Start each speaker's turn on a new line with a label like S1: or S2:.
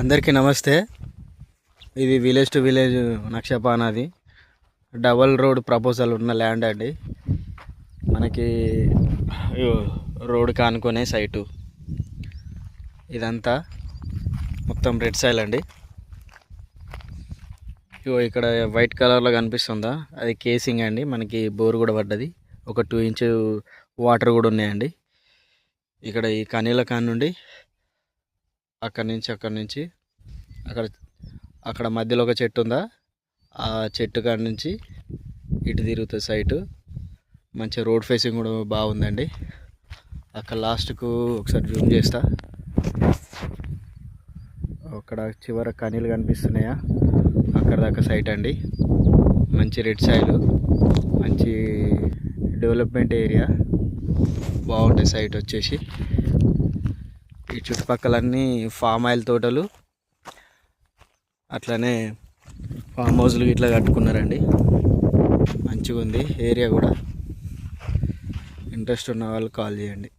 S1: అందరికీ నమస్తే. ఇది విలేజ్ టు విలేజ్ నక్షపానాది డబల్ రోడ్ ప్రపోజల్ ఉన్న ల్యాండ్ అండి. మనకి రోడ్ కానుకునే సైటు ఇదంతా మొత్తం రెడ్ సైల్ అండి. ఇక్కడ వైట్ కలర్లో కనిపిస్తుందా, అది కేసింగ్ అండి. మనకి బోర్ కూడా పడ్డది, ఒక 2 ఇంచ్ వాటర్ కూడా ఉన్నాయండి. ఇక్కడ ఈ కనీల కాన్ నుండి అక్కడి నుంచి అక్కడ మధ్యలో ఒక చెట్టు ఉందా, ఆ చెట్టు కాడి నుంచి ఇటు తిరుగుతుంది సైటు. మంచి రోడ్ ఫేసింగ్ కూడా బాగుందండి. అక్కడ లాస్ట్కు ఒకసారి జూమ్ చేస్తా, అక్కడ చివర కనీలు కనిపిస్తున్నాయా, అక్కడ దాకా సైట్ అండి. మంచి రెడ్ సైలు, మంచి డెవలప్మెంట్ ఏరియా, బాగుంటాయి సైట్ వచ్చేసి. ఈ చుట్టుపక్కలన్నీ ఫామ్ ఆయిల్ తోటలు, అట్లనే ఫామ్ హౌస్లు ఇట్లా కట్టుకున్నారండి. మంచిగా ఉంది ఏరియా కూడా. ఇంట్రెస్ట్ ఉన్న వాళ్ళు కాల్ చేయండి.